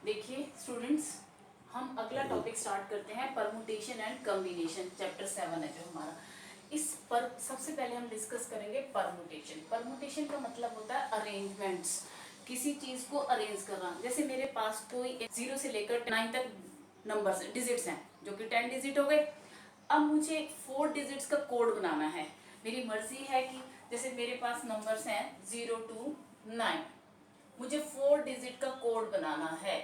देखिए स्टूडेंट्स, हम अगला टॉपिक स्टार्ट करते हैं, परमुटेशन एंड कॉम्बिनेशन। चैप्टर 7 है जो हमारा। इस पर सबसे पहले हम डिस्कस करेंगे परमुटेशन। परमुटेशन का मतलब होता है अरेंजमेंट्स, किसी चीज को अरेंज करना। जैसे मेरे पास कोई 0 से लेकर 9 तक नंबर्स डिजिट्स हैं, जो कि 10 डिजिट हो गए। अब मुझे 4 डिजिट्स का कोड बनाना है। मेरी मर्जी है कि जैसे मेरे पास नंबर्स हैं 0 to 9, मुझे 4 डिजिट का कोड बनाना है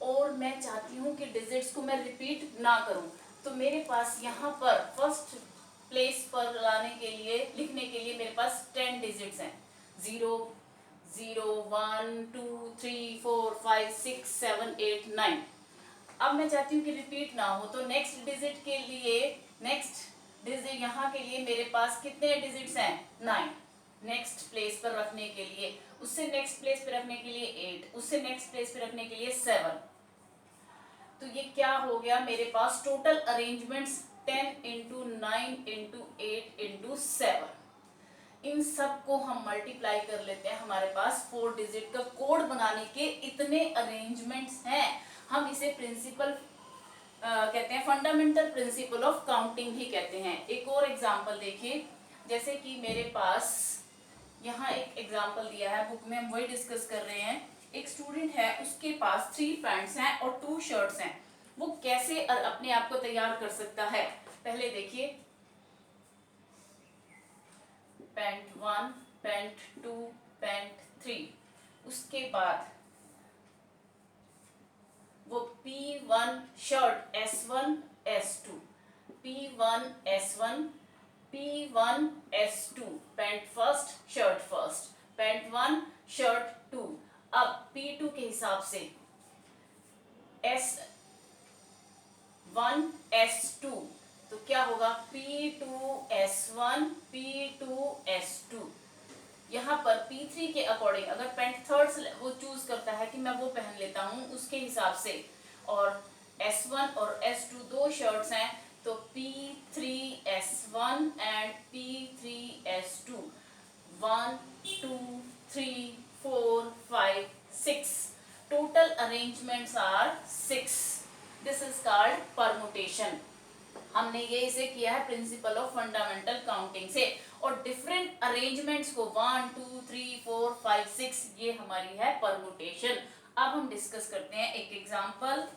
और मैं चाहती हूँ कि डिजिट्स को मैं रिपीट ना करूँ। तो मेरे पास यहाँ पर फर्स्ट प्लेस पर लाने के लिए, लिखने के लिए मेरे पास 10 डिजिट्स हैं। 0 0 1 2 3 4 5 6 7 8 9। अब मैं चाहती हूँ कि रिपीट ना हो, तो नेक्स्ट डिजिट के लिए, नेक्स्ट डिजिट यहाँ के लिए मेरे पास कितने डिजिट्स हैं? 9। नेक्स्ट प्लेस पर रखने के लिए, उससे नेक्स्ट प्लेस पर रखने के लिए 8, उससे नेक्स्ट प्लेस पर रखने के लिए 7। तो ये क्या हो गया मेरे पास? Total arrangements 10 into 9 into 8 into 7। इन सब को हम मल्टीप्लाई कर लेते हैं। हमारे पास 4 डिजिट का कोड बनाने के इतने अरेंजमेंट्स हैं। हम इसे प्रिंसिपल कहते हैं, फंडामेंटल प्रिंसिपल ऑफ काउंटिंग ही कहते हैं। एक और एग्जांपल देखिए, जैसे कि मेरे पास यहाँ एक एग्जांपल दिया है बुक में, हम वही डिस्कस कर रहे हैं। एक स्टूडेंट है, उसके पास 3 पैंट्स हैं और 2 शर्ट्स हैं। वो कैसे अपने आप को तैयार कर सकता है? पहले देखिए, पैंट 1, पैंट 2, पैंट 3। उसके बाद वो P1 shirt S1 S2, P1 S1, P1 S2, pant first shirt first, pant 1 shirt 2। अब P2 के हिसाब से S1 S2, तो क्या होगा? P2 S1 P2 S2। यहाँ पर P3 के अकॉर्डिंग अगर पैंट थर्ड वो चूज करता है कि मैं वो पहन लेता हूँ उसके हिसाब से, और S1 और S2 दो शर्ट्स हैं, तो P3 S1 and P3 S2। 1 2 3 4 5 6, total arrangements are 6. This is called permutation. हमने ये इसे किया है प्रिंसिपल ऑफ फंडामेंटल काउंटिंग से, और डिफरेंट अरेंजमेंट्स को 1 2 3 4 5 6, ये हमारी है परमुटेशन। अब हम डिस्कस करते हैं एक एग्जांपल।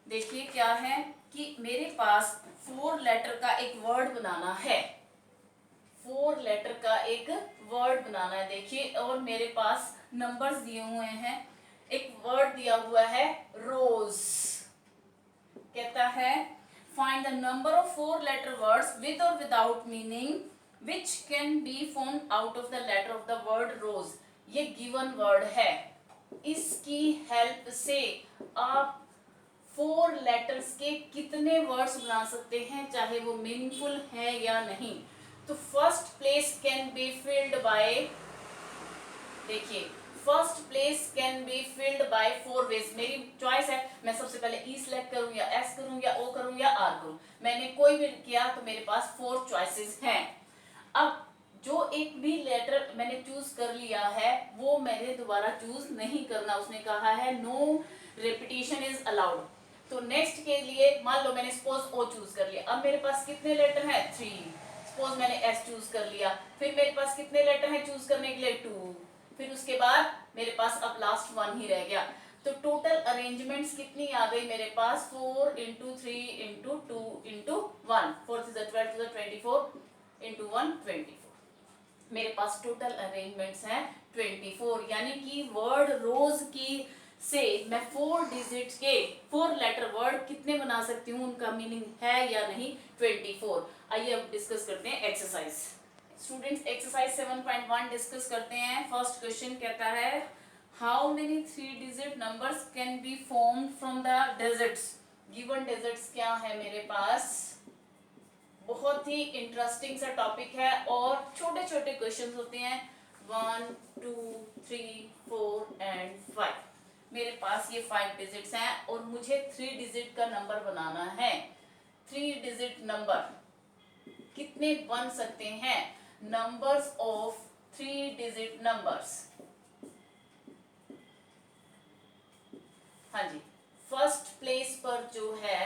देखिए क्या है कि मेरे पास 4 लेटर का एक वर्ड बनाना है। 4 लेटर का एक वर्ड बनाना है, देखिए, और मेरे पास नंबर्स दिए हुए हैं। एक वर्ड दिया हुआ है रोज। कहता है find the number of 4 letter words with or without meaning which can be formed out of the letter of the word rose। ये given word है। इसकी हेल्प से आप 4 लेटर्स के कितने वर्ड्स बना सकते हैं, चाहे वो मीनिंगफुल है या नहीं। तो first place can be filled by, देखिए, first place can be filled by 4 ways. मेरी चॉइस है, मैं सबसे पहले ई सिलेक्ट करूं या एस करूं या ओ करूं या आर करूं। मैंने कोई भी किया तो मेरे पास 4 चॉइसेस हैं। अब जो एक भी लेटर मैंने चूज कर लिया है वो मैंने दोबारा चूज नहीं करना। उसने कहा है नो रिपीटिशन इज अलाउड। तो नेक्स्ट के लिए मान लो मैंने सपोज ओ चूज कर लिया। अब मेरे पास कितने लेटर हैं? 3। सपोज मैंने एस चूज कर लिया, फिर मेरे पास कितने लेटर हैं चूज करने के लिए? 2। फिर उसके बाद मेरे पास अब लास्ट 1 ही रह गया। तो टोटल अरेंजमेंट्स कितनी आ गई मेरे पास? 4 into 3 into 2 into 1, 4 is 12 to the 24 into 1 24। मेरे पास टोटल अरेंजमेंट्स हैं 24। यानी कि वर्ड रोज की से मैं 4 डिजिट के 4 लेटर वर्ड कितने बना सकती हूँ, उनका मीनिंग है या नहीं? 24। आइए अब डिस्कस करते हैं एक्सरसाइज। स्टूडेंट्स, एक्सरसाइज 7.1 डिस्कस करते हैं। फर्स्ट क्वेश्चन कहता है how many 3 digit numbers can be formed from the digits. Given digits क्या है मेरे पास? बहुत ही इंटरेस्टिंग सा टॉपिक है और छोटे छोटे क्वेश्चंस होते हैं। 1 2 3 4 एंड 5। मेरे पास ये 5 डिजिट्स हैं और मुझे 3 डिजिट का नंबर बनाना है। 3 डिजिट नंबर कितने बन सकते हैं? Numbers of 3 digit numbers. हाँ जी, फर्स्ट प्लेस पर जो है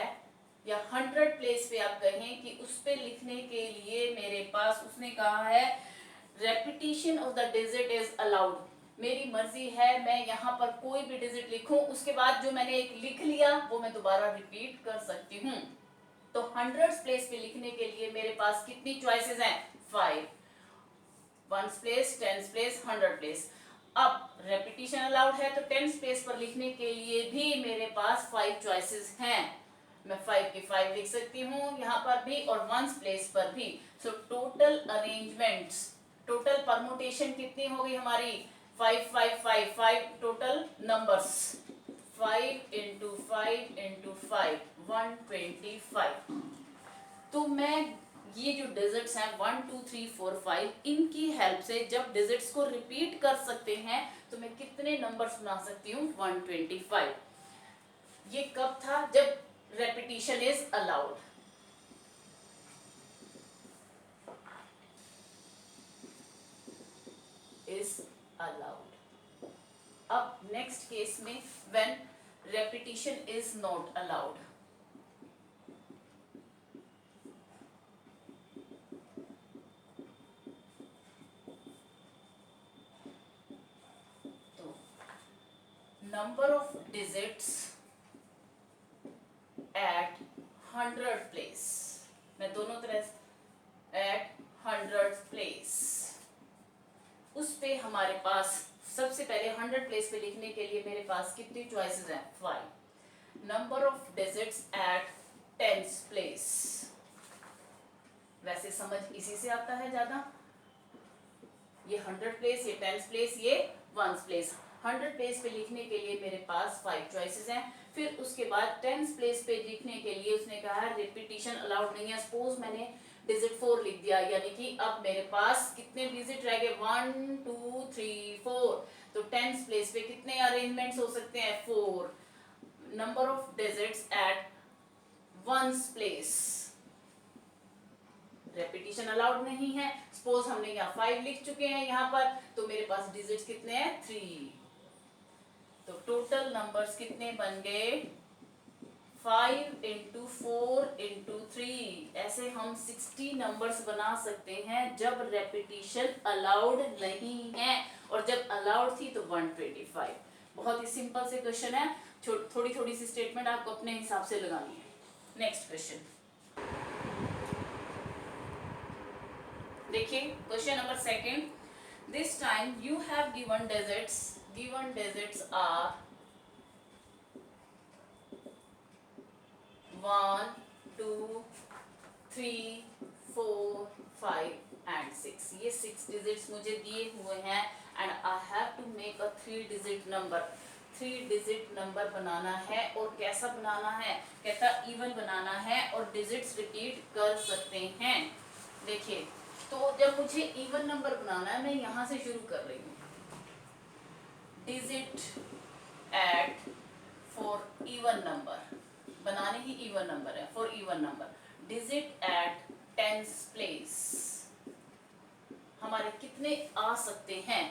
या 100 प्लेस पे आप कहें कि उस पे लिखने के लिए मेरे पास उसने कहा है repetition of the digit is allowed. मेरी मर्जी है मैं यहाँ पर कोई भी डिजिट लिखूं, उसके बाद जो मैंने एक लिख लिया वो मैं दोबारा रिपीट कर सकती हूँ। तो 100 प्लेस पे लिखने के लिए मेरे पास कितनी चॉइसेस हैं? 5। 1 प्लेस, 10 प्लेस, 100 प्लेस। अब रेपिटेशन अलाउड है तो 10 प्लेस पर लिखने के लिए भी मेरे पास 5 चॉइसेस हैं। मैं 5 की 5 लिख सकती हूँ यहाँ पर भी और 1 प्लेस पर भी। So total arrangements, total permutation कितनी हो गई हमारी? 5 5 5 5 टोटल नंबर्स। 5 into 5 into 5 125। तो मैं ये जो डिजिट्स हैं 1 2 3 4 5, इनकी हेल्प से जब डिजिट्स को रिपीट कर सकते हैं तो मैं कितने नंबर्स बना सकती हूँ? 125। ये कब था? जब repetition is allowed. Is allowed. अब नेक्स्ट केस में when repetition is not allowed. तो number of digits at 100 place, मैं दोनों तरह एट 100 प्लेस, उस पे हमारे पास सबसे पहले 100 प्लेस पे लिखने के लिए मेरे पास कितनी चॉइसेस हैं? 5। Number of digits at 10 place, वैसे समझ इसी से आता है ज्यादा। ये 100 प्लेस, ये 10 प्लेस, ये 1 प्लेस। 100 प्लेस पे लिखने के लिए मेरे पास 5 चॉइसेस हैं। फिर उसके बाद 10 प्लेस पे लिखने के लिए उसने कहा है रिपीटिशन अलाउड नहीं है। सपोज मैंने डिजिट 4 लिख दिया, यानी कि अब मेरे पास कितने डिजिट रह गए? 1 2 3 4। तो 10 प्लेस पे कितने अरेंजमेंट्स हो सकते हैं? 4। Number of digits at 1 place, repetition allowed नहीं है। सपोज हमने यहाँ 5 लिख चुके हैं यहाँ पर, तो मेरे पास डिजिट्स कितने हैं? 3। तो टोटल नंबर्स कितने बन गए? 5 इंटू 4 इंटू 3। ऐसे हम 60 नंबर्स बना सकते हैं जब रेपिटेशन अलाउड नहीं है, और जब अलाउड थी तो 125। बहुत ही सिंपल से क्वेश्चन है, थोड़ी थोड़ी सी स्टेटमेंट आपको अपने हिसाब से लगानी है। नेक्स्ट क्वेश्चन देखिए, question number 2। This time you have given digits are 1 2 3 4 5 and 6। ये 6 डिजिट्स मुझे दिए हुए हैं and I have to make a 3 digit number. 3 digit number बनाना है, और कैसा बनाना है? कहता इवन बनाना है और डिजिट्स रिपीट कर सकते हैं। देखिए, तो जब मुझे इवन नंबर बनाना है, मैं यहाँ से शुरू कर रही हूँ। Digit at for even number, बनाने ही इवन नंबर है, for even number. Digit at 10 place हमारे कितने आ सकते हैं?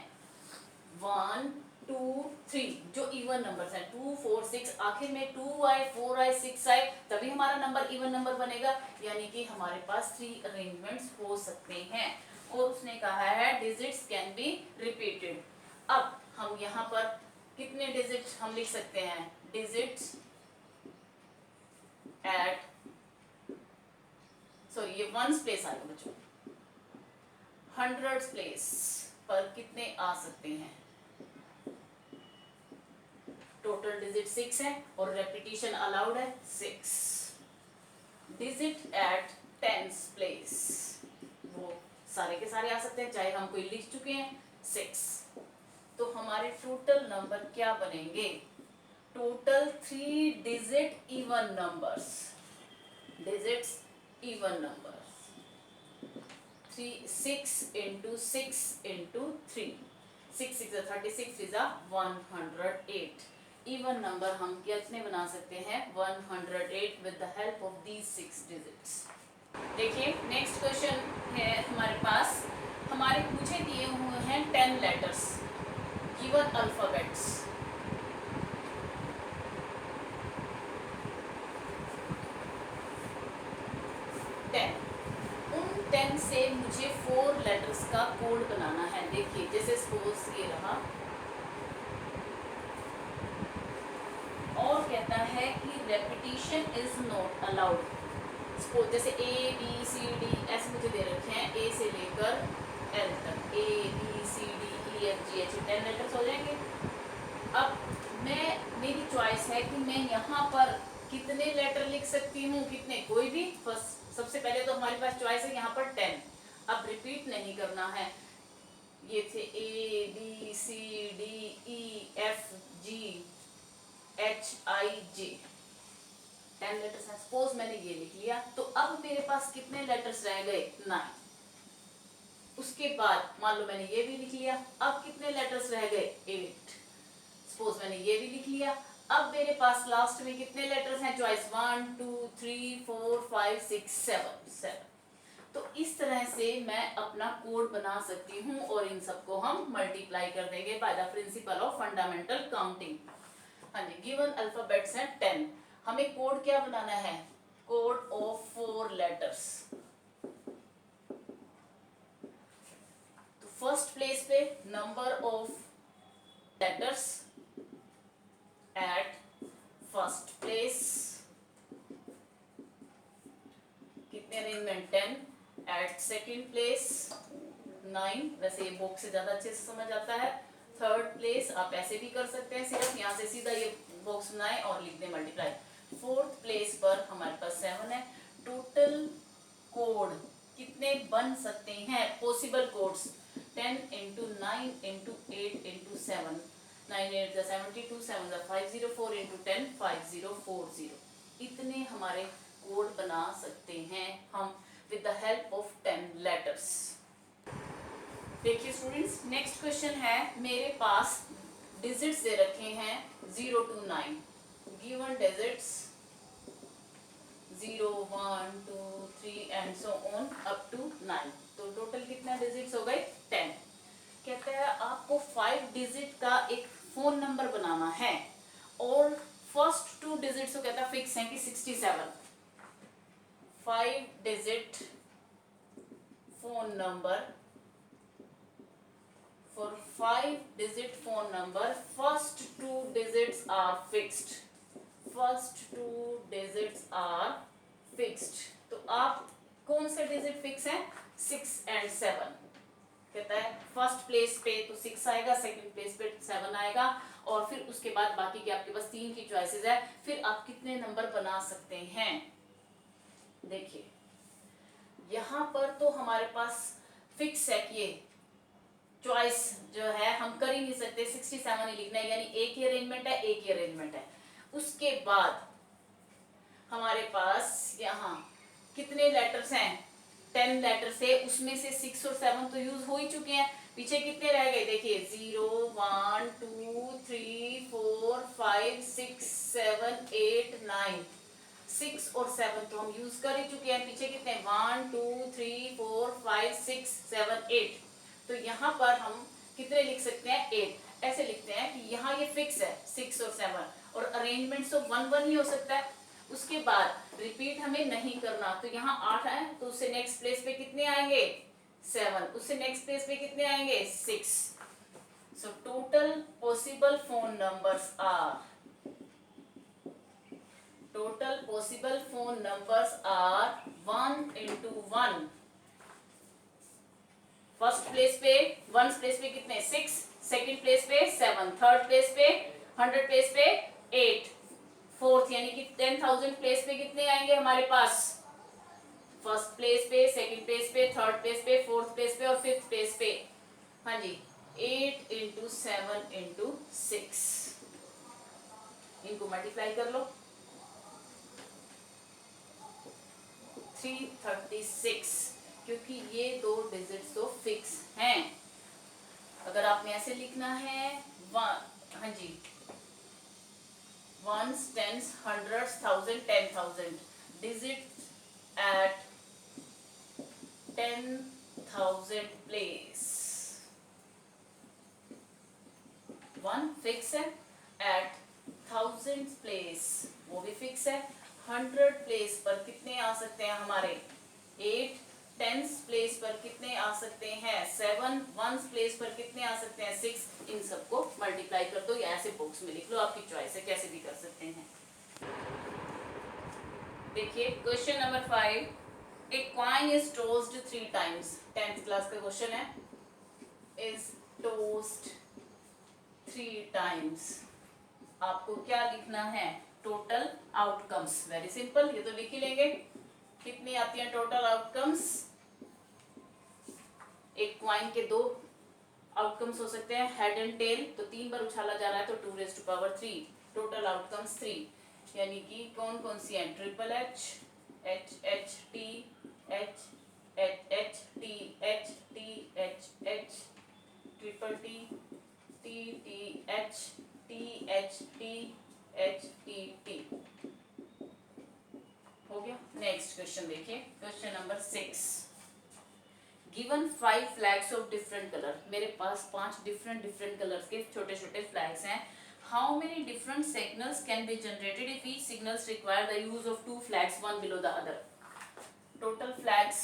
1 2 3, जो इवन नंबर्स हैं 2 4 6, आखिर में 2 आए 4 आए 6 आए, तभी हमारा नंबर इवन नंबर बनेगा। यानी कि हमारे पास 3 अरेंजमेंट्स हो सकते हैं, और उसने कहा है डिजिट्स कैन बी रिपीटेड। अब हम यहाँ पर कितने डिजिट्स हम लिख सकते हैं? डिजिट्स एट, सॉरी ये 1 प्लेस आएगा बच्चों, 100 प्लेस पर कितने आ सकते हैं? टोटल डिजिट 6 है और रेपिटेशन अलाउड है 6। डिजिट एट 10 प्लेस, वो सारे के सारे आ सकते हैं, चाहे हम कोई लिख चुके हैं 6। तो हमारे टोटल नंबर क्या बनेंगे? Total 3 digit even numbers, digits even numbers. 6 into 6 into 3, 6 6 36 is 108। Even number हम कितने बना सकते हैं? 108 with the help of these 6 digits. देखिए, नेक्स्ट क्वेश्चन है हमारे पास। हमारे मुझे दिए हुए हैं 10 लेटर्स, गिवन अल्फाबेट्स। कोड बनाना है। देखिए जैसे सपोज ये रहा और कहता है कि repetition is not allowed. Suppose जैसे ए बी सी डी ऐसे मुझे दे रखे हैं, ए से लेकर एल तक, A B C D E F G H 10 letters हो जाएंगे। अब मेरी चॉइस है कि मैं यहाँ पर कितने लेटर लिख सकती हूँ, कितने, कोई भी। फर्स्ट सबसे पहले तो हमारे पास चॉइस है यहाँ पर 10। अब रिपीट नहीं करना है, ये थे A B C D E F G H I J, 10 letters हैं। सपोज मैंने ये लिख लिया, तो अब मेरे पास कितने लेटर्स रह गए, 9। उसके बाद मान लो मैंने ये भी लिख लिया, अब कितने लेटर्स रह गए, 8। सपोज मैंने ये भी लिख लिया, अब मेरे पास लास्ट में कितने लेटर्स हैं, चॉइस 1 2 3 4 5 6 7। तो इस तरह से मैं अपना कोड बना सकती हूँ और इन सबको हम मल्टीप्लाई कर देंगे by the principle of fundamental counting. हाँ जी, गिवन अल्फाबेट्स हैं 10, हमें कोड क्या बनाना है, कोड ऑफ 4 लेटर्स। तो फर्स्ट प्लेस पे number of letters at first place, कितने अरेंजमेंट, 10। एट सेकेंड प्लेस 9, वैसे ये बॉक्स से ज्यादा अच्छे से समझ आता है। थर्ड प्लेस आप ऐसे भी कर सकते हैं, सिर्फ यहाँ से सीधा ये बॉक्स बनाए और लिख दें मल्टीप्लाई। फोर्थ प्लेस पर हमारे पास 7 है। टोटल कोड कितने बन सकते हैं, possible codes, 10 into 9 into 8 into 7, 9 8 72, 7 504 into 10 5040। इतने हमारे कोड बना सकते हैं हम with the help of 10 letters. देखिए स्टूडेंट्स, नेक्स्ट क्वेश्चन है, मेरे पास डिजिट्स दे रखे हैं 0 to 9, given digits 0 1 2 3 and so on up to 9। तो टोटल कितना डिजिट्स हो गए, 10। कहता है आपको 5 डिजिट का एक फोन नंबर बनाना है और फर्स्ट 2 डिजिट्स को कहता है फिक्स है कि 67। 5 digit phone number, for 5 digit phone number, first 2 digits are fixed, first 2 digits are fixed। तो आप कौन से डिजिट फिक्स है, 6 and 7। कहता है फर्स्ट प्लेस पे तो 6 आएगा, सेकंड प्लेस पे 7 आएगा, और फिर उसके बाद बाकी के आपके पास 3 की चॉइसेस है। फिर आप कितने नंबर बना सकते हैं, देखिए यहाँ पर तो हमारे पास फिक्स है कि ये चॉइस जो है हम कर ही नहीं सकते, 67 ही लिखना है, यानी एक ही अरेंजमेंट है, एक ही अरेंजमेंट है। उसके बाद हमारे पास यहाँ कितने लेटर्स हैं, 10 लेटर्स है, उसमें से 6 और 7 तो यूज हो ही चुके हैं। पीछे कितने रह गए, देखिए 0 1 2 3 4 5 6 7 8 9, 6 और 7 तो हम यूज कर ही चुके हैं। पीछे कितने, 1 2 3 4 5 6 7 8। तो यहाँ पर हम कितने लिख सकते हैं, 8। ऐसे लिखते हैं कि यहाँ ये फिक्स है 6 और 7, और अरेंजमेंट तो 1 1 ही हो सकता है। उसके बाद रिपीट हमें नहीं करना, तो यहाँ 8 है, तो उससे नेक्स्ट प्लेस पे कितने आएंगे, 7, उससे नेक्स्ट प्लेस पे कितने आएंगे, 6। So total possible phone numbers are, total possible phone numbers are 1 into 1। First place पे 1 प्लेस पे कितने, 6, सेकंड प्लेस पे 7, थर्ड प्लेस पे 100 प्लेस पे 8, फोर्थ यानी कि 10,000 प्लेस पे कितने आएंगे हमारे पास, फर्स्ट प्लेस पे, सेकंड प्लेस पे, थर्ड प्लेस पे, फोर्थ प्लेस पे और फिफ्थ प्लेस पे। हाँ जी, 8 इंटू 7 इंटू 6, इनको मल्टीप्लाई कर लो, 336, क्योंकि ये 2 डिजिट्स तो फिक्स हैं। अगर आपने ऐसे लिखना है, हाँ जी, 1s 10s 100s 1000 10,000 digits at 10,000 place, 1 fix है, एट 1000 प्लेस वो भी फिक्स है, 100 प्लेस पर कितने आ सकते हैं हमारे, 8 टेंस प्लेस पर कितने आ सकते हैं 7, वंस प्लेस पर कितने आ सकते हैं 6। इन सबको मल्टीप्लाई कर दो या ऐसे बॉक्स में लिख लो, आपकी चॉइस है, कैसे भी कर सकते हैं। देखिए question number 5, a coin is tossed 3 times. 10th class का क्वेश्चन है, इज टोस्ड 3 टाइम्स। आपको क्या लिखना है, टोटल आउटकम्स। वेरी सिंपल, ये तो लिख ही लेंगे। कितनी आती है टोटल आउटकम्स। एक क्वाइन के 2 आउटकम्स हो सकते हैं, हेड एंड टेल, तो 3 बार उछाला जा रहा है तो 2⁻3। टोटल आउटकम्स 3, यानी कि कौन कौन सी है, triple H, H H T, H H H T, H T H H, triple T, T T H, T H T, H T T. हो गया। नेक्स्ट क्वेश्चन देखिए, question number 6, given 5 flags of different colour. मेरे पास 5 different colours के छोटे छोटे flags हैं। How many different signals can be generated if each signals require the use of 2 flags one below the other. Total flags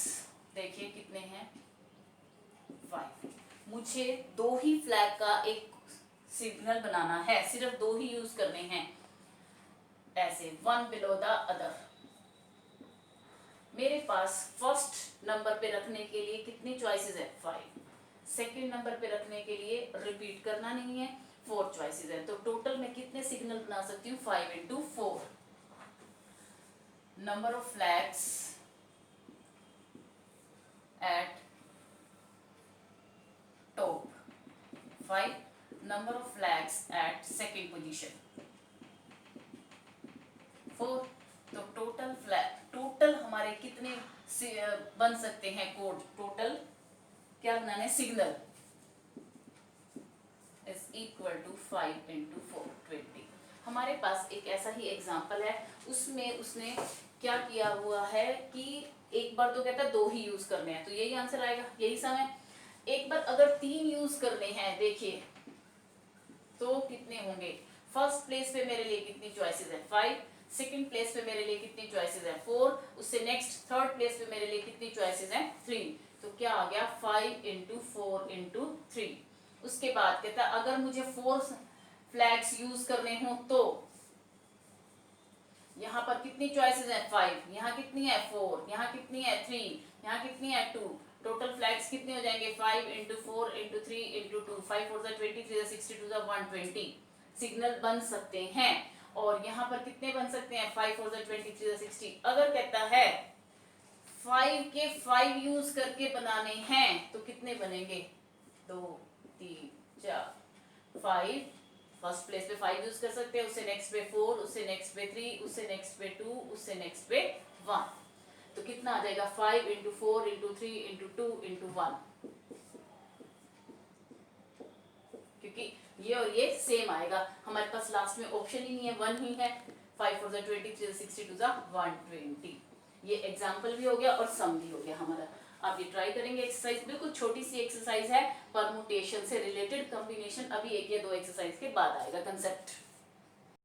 देखिए कितने हैं, 5। मुझे 2 ही flag का एक सिग्नल बनाना है, सिर्फ 2 ही यूज करने हैं, ऐसे वन बिलो द अदर। मेरे पास फर्स्ट नंबर पे रखने के लिए कितनी चॉइसेस है, 5। सेकंड नंबर पे रखने के लिए रिपीट करना नहीं है, 4 चॉइसेस है। तो टोटल मैं कितने सिग्नल बना सकती हूँ, 5 × 4। Number of flags at top 5, number of flags at second position 4। तो टोटल हमारे कितने बन सकते हैं कोड, टोटल क्या बनाना है, सिग्नल इज इक्वल टू 5 × 4, 20। हमारे पास एक ऐसा ही एग्जाम्पल है, उसमें उसने क्या किया हुआ है कि एक बार तो कहता है 2 ही यूज करने हैं, तो यही आंसर आएगा, यही समय। एक बार अगर 3 यूज करने हैं, देखिए तो कितने होंगे। फर्स्ट प्लेस पे मेरे लिए कितनी चॉइसेस है, 5। सेकंड प्लेस पे मेरे लिए कितनी चॉइसेस है, 4। उससे नेक्स्ट थर्ड प्लेस पे मेरे लिए कितनी चॉइसेस है, 3। तो क्या आ गया, 5 × 4 × 3। उसके बाद कहता है अगर मुझे 4 फ्लैग्स यूज करने हो तो यहाँ पर कितनी चॉइसेस है, 5। यहाँ कितनी है, 4। यहाँ कितनी है, 3। यहाँ कितनी है, 2। टोटल फ्लैग्स कितने हो जाएंगे, 5 × 4 × 3 × 2, 5 4 20, 3 62, 120 सिग्नल बन सकते हैं। और यहाँ पर कितने बन सकते हैं, 5 4 20, 3 60। अगर कहता है 5 के 5 यूज करके बनाने हैं तो कितने बनेंगे, 2 3 4 5। फर्स्ट प्लेस पे 5 यूज कर सकते हैं, उससे नेक्स्ट पे 4, उससे नेक्स्ट पे 3, उससे नेक्स्ट पे 2, उससे नेक्स्ट पे 1। तो कितना आ जाएगा, 5 × 4 × 3 × 2 × 1, क्योंकि ये और ये सेम आएगा। हमारे पास लास्ट में ऑप्शन ही नहीं है, 1 ही है। 5 4 20, 3 62, 120। ये एग्जाम्पल भी हो गया और सम भी हो गया हमारा। आप ये ट्राई करेंगे एक्सरसाइज, बिल्कुल छोटी सी एक्सरसाइज है, परमुटेशन से रिलेटेड कॉम्बिनेशन अभी 1 या 2 एक्सरसाइज के बाद आएगा कंसेप्ट।